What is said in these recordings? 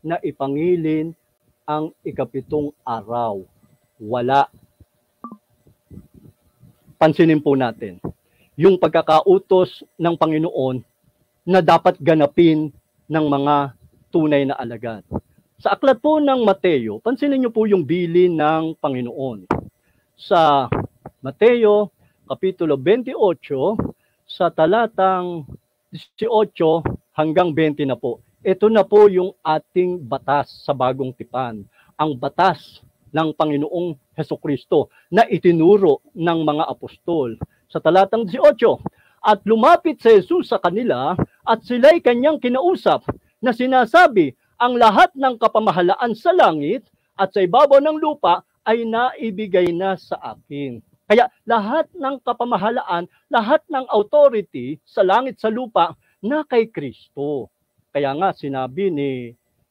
na ipangilin ang ikapitong araw. Wala. Pansinin po natin, yung pagkakautos ng Panginoon na dapat ganapin ng mga tunay na alagad. Sa aklat po ng Mateo, pansinin niyo po yung bilin ng Panginoon. Sa Mateo, Kapitulo 28, sa talatang 18 hanggang 20 na po. Ito na po yung ating batas sa bagong tipan. Ang batas ng Panginoong Hesukristo na itinuro ng mga apostol. Sa talatang 18, at lumapit si Jesus sa kanila at sila'y kanyang kinausap na sinasabi, ang lahat ng kapamahalaan sa langit at sa ibabaw ng lupa ay naibigay na sa akin. Kaya lahat ng kapamahalaan, lahat ng authority sa langit sa lupa na kay Kristo. Kaya nga sinabi ni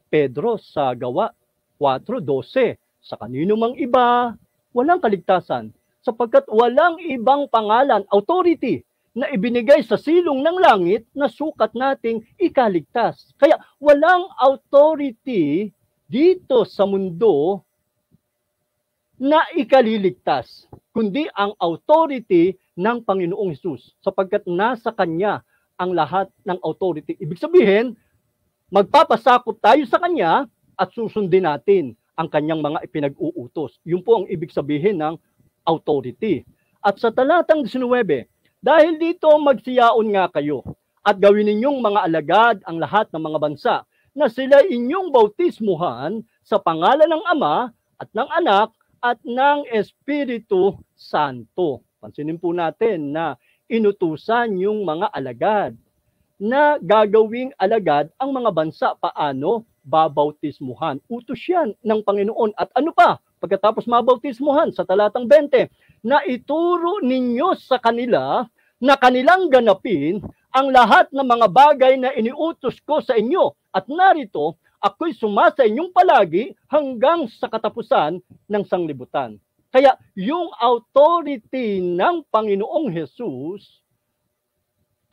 Pedro sa Gawa 4:12, sa kanino mang iba, walang kaligtasan, sapagkat walang ibang pangalan, authority, na ibinigay sa silong ng langit na sukat nating ikaligtas. Kaya walang authority dito sa mundo na ikaliligtas, kundi ang authority ng Panginoong Hesus, sapagkat nasa Kanya ang lahat ng authority. Ibig sabihin, magpapasakop tayo sa Kanya at susundin natin ang Kanyang mga ipinag-uutos. Yun po ang ibig sabihin ng authority. At sa talatang 19, dahil dito magsiyaon nga kayo at gawin ninyong mga alagad ang lahat ng mga bansa na sila inyong bautismuhan sa pangalan ng Ama at ng Anak at ng Espiritu Santo. Pansinin po natin na inutusan yung mga alagad na gagawing alagad ang mga bansa paano babautismuhan. Utos yan ng Panginoon. At ano pa? Pagkatapos mabautismuhan sa talatang 20, na ituro ninyo sa kanila na kanilang ganapin ang lahat ng mga bagay na iniutos ko sa inyo. At narito, ako'y sumasa inyong palagi hanggang sa katapusan ng sanglibutan. Kaya yung authority ng Panginoong Hesus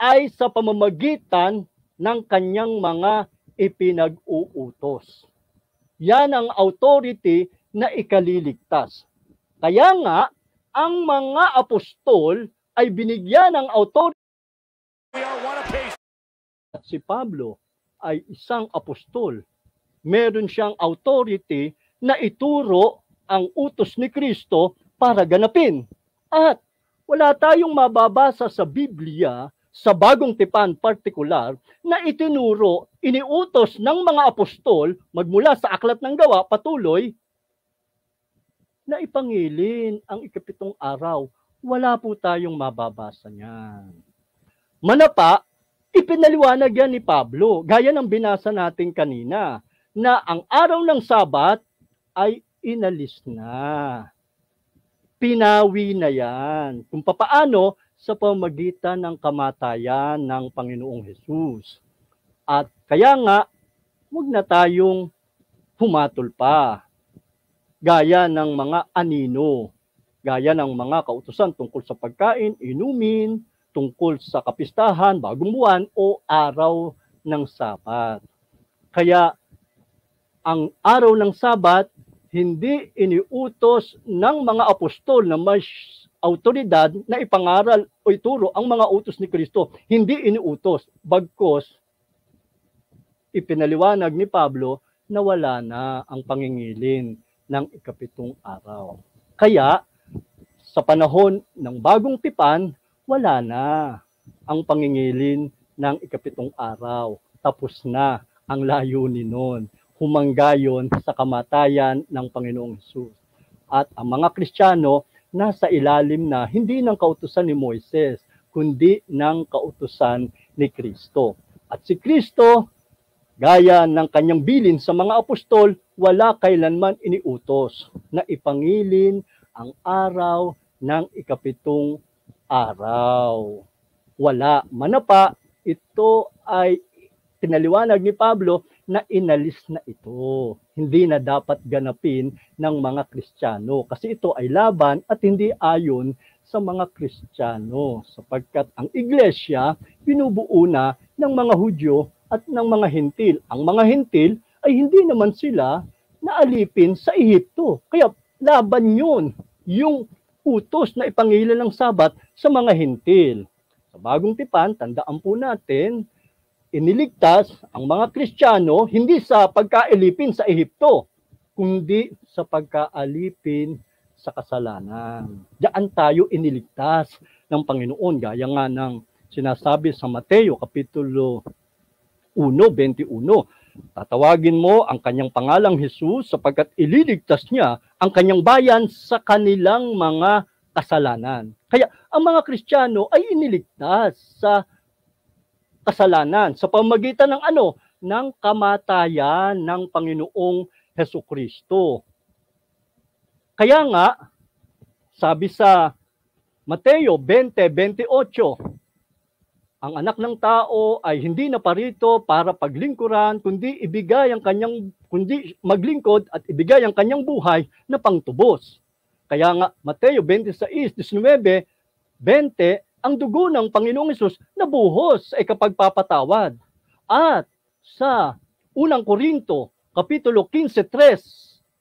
ay sa pamamagitan ng kanyang mga ipinag-uutos. Yan ang authority na ikaliligtas. Kaya nga, ang mga apostol ay binigyan ng authority. Si Pablo ay isang apostol. Meron siyang authority na ituro ang utos ni Kristo para ganapin. At wala tayong mababasa sa Biblia, sa bagong tipan partikular, na itinuro, iniutos ng mga apostol, magmula sa aklat ng Gawa, patuloy, na ipangilin ang ikapitong araw. Wala po tayong mababasa niyan. Manapa, ipinaliwanag yan ni Pablo, gaya ng binasa natin kanina, na ang araw ng Sabat ay inalis na. Pinawi na yan. Kung papaano sa pamagitan ng kamatayan ng Panginoong Hesus. At kaya nga, huwag na tayong humatol pa. Gaya ng mga anino, gaya ng mga kautusan tungkol sa pagkain, inumin, tungkol sa kapistahan, bagong buwan, o araw ng Sabat. Kaya, ang araw ng Sabat, hindi iniutos ng mga apostol na may autoridad na ipangaral o ituro ang mga utos ni Kristo. Hindi iniutos, bagkos ipinaliwanag ni Pablo na wala na ang pangingilin ng ikapitong araw. Kaya, sa panahon ng bagong tipan, wala na ang pangingilin ng ikapitong araw. Tapos na ang layunin nun. Humanggayon sa kamatayan ng Panginoong Hesus. At ang mga Kristiyano, nasa ilalim na hindi ng kautusan ni Moises, kundi ng kautusan ni Kristo. At si Kristo, gaya ng kanyang bilin sa mga apostol, wala kailanman iniutos na ipangilin ang araw ng ikapitong araw. Wala. Manapa, ito ay pinaliwanag ni Pablo na inalis na ito. Hindi na dapat ganapin ng mga Kristiyano kasi ito ay laban at hindi ayon sa mga Kristiyano sapagkat ang iglesia binubuo na ng mga Hudyo at ng mga Hentil. Ang mga Hentil ay hindi naman sila naalipin sa Ehipto. Kaya laban yun, yung utos na ipangilan ng Sabat sa mga hintil. Sa Bagong Tipan, tandaan po natin, iniligtas ang mga Kristiyano hindi sa pagkaalipin sa Ehipto, kundi sa pagkaalipin sa kasalanan. Diyan tayo iniligtas ng Panginoon, gaya nga ng sinasabi sa Mateo Kapitulo 1:21. Tatawagin mo ang kanyang pangalang Jesus sapagkat ililigtas niya ang kanyang bayan sa kanilang mga kasalanan. Kaya ang mga Kristiyano ay iniligtas sa kasalanan sa pamamagitan ng ano? Ng kamatayan ng Panginoong Hesukristo. Kaya nga, sabi sa Mateo 20:28, ang anak ng tao ay hindi naparito para paglingkuran, kundi maglingkod at ibigay ang kanyang buhay na pangtubos. Kaya nga, Mateo 26:19-20, ang dugo ng Panginoong Hesus nabuhos sa ikapagpapatawad. At sa unang Korinto, Kapitulo 15:3,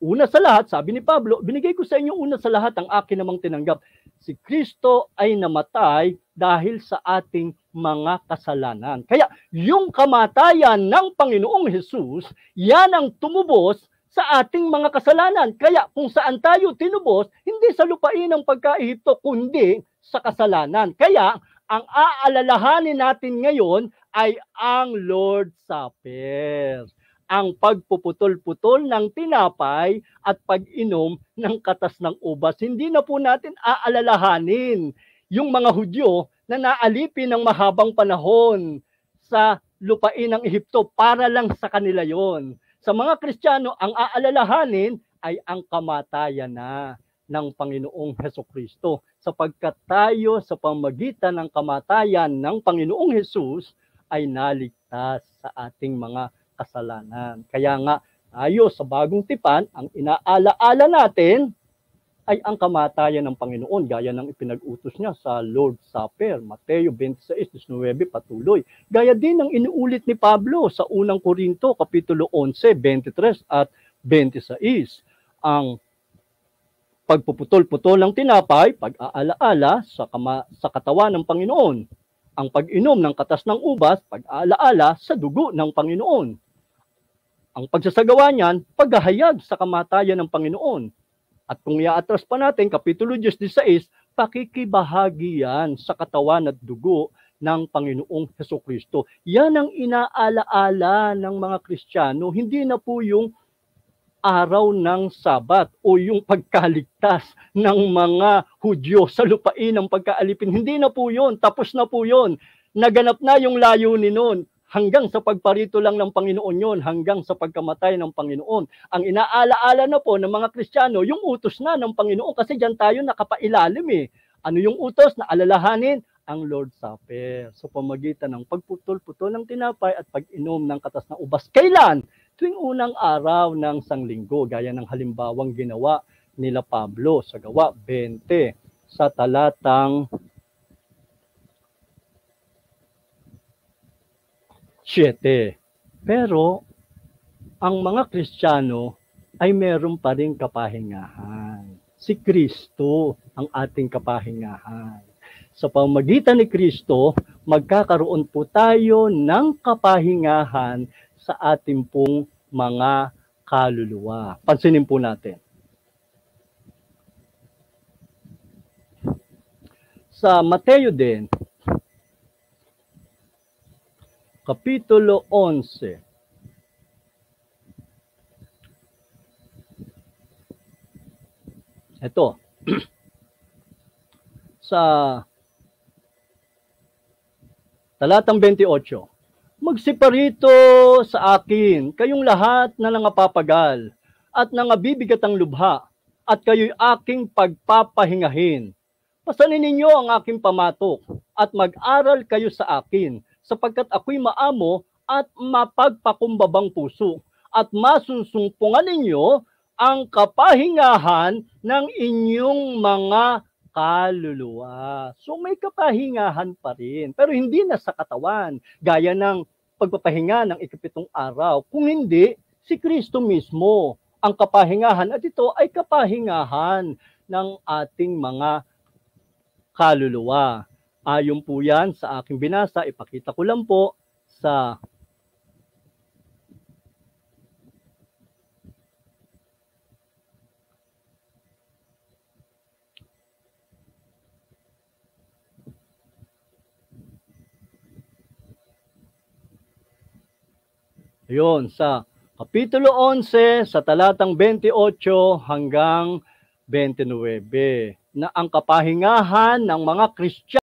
una sa lahat, sabi ni Pablo, binigay ko sa inyo una sa lahat ang akin namang tinanggap. Si Kristo ay namatay dahil sa ating mga kasalanan. Kaya yung kamatayan ng Panginoong Hesus, yan ang tumubos sa ating mga kasalanan. Kaya kung saan tayo tinubos, hindi sa lupain ng pagka-Ehipto, kundi sa kasalanan. Kaya ang aalalahanin natin ngayon ay ang Lord's Supper. Ang pagpuputol-putol ng tinapay at pag-inom ng katas ng ubas. Hindi na po natin aalalahanin yung mga Hudyo na naalipin ng mahabang panahon sa lupain ng Ehipto para lang sa kanila yon. Sa mga Kristiyano, ang aalalahanin ay ang kamatayan na ng Panginoong Hesukristo. Sapagkat tayo sa pamagitan ng kamatayan ng Panginoong Hesus ay naligtas sa ating mga kasalanan. Kaya nga tayo sa Bagong Tipan, ang inaalaala natin ay ang kamatayan ng Panginoon, gaya ng ipinag-utos niya sa Lord's Supper, Mateo 26:19 patuloy. Gaya din ang inuulit ni Pablo sa unang Korinto, Kapitulo 11:23 at 26. Ang pagpuputol-putol ng tinapay, pag-aalaala sa katawan ng Panginoon. Ang pag-inom ng katas ng ubas, pag-aalaala sa dugo ng Panginoon. Ang pagsasagawa niyan, paghahayag sa kamatayan ng Panginoon. At kung iaatras pa natin, Kapitulo 16, pakikibahagi yan sa katawan at dugo ng Panginoong Hesukristo. Yan ang inaalaala ng mga Kristiyano, hindi na po yung araw ng Sabat o yung pagkaligtas ng mga Hudyo sa lupain ng pagkaalipin. Hindi na po yun, tapos na po yun. Naganap na yung layunin nun. Hanggang sa pagparito lang ng Panginoon yon, hanggang sa pagkamatay ng Panginoon. Ang inaalaala na po ng mga Kristiyano, yung utos na ng Panginoon, kasi diyan tayo nakapailalim eh. Ano yung utos na alalahanin? Ang Lord's Supper. Sa pamagitan ng pagputol-putol ng tinapay at pag-inom ng katas ng ubas. Kailan? Tuwing unang araw ng sanglinggo, gaya ng halimbawang ginawa nila Pablo sa Gawa 20 sa talatang 7. Pero ang mga Kristiyano ay meron pa ring kapahingahan. Si Kristo ang ating kapahingahan. Sa pamagitan ni Kristo, magkakaroon po tayo ng kapahingahan sa ating pong mga kaluluwa. Pansinin po natin. Sa Mateo din, Kapitulo 11. Ito. Sa talatang 28. Magsiparito sa akin, kayong lahat na nangapapagal at nangabibigatang lubha, at kayo'y aking pagpapahingahin. Pasanin ninyo ang aking pamatok, at mag-aral kayo sa akin, sapagkat ako'y maamo at mapagpakumbabang puso, at masunsumpungan ninyo ang kapahingahan ng inyong mga kaluluwa. So may kapahingahan pa rin, pero hindi na sa katawan, gaya ng pagpapahinga ng ikapitong araw, kung hindi Si Kristo mismo ang kapahingahan at ito ay kapahingahan ng ating mga kaluluwa. Ayon po yan sa aking binasa, ipakita ko lang po sa Yun, sa Kapitulo 11, sa talatang 28 hanggang 29, na ang kapahingahan ng mga Kristiyano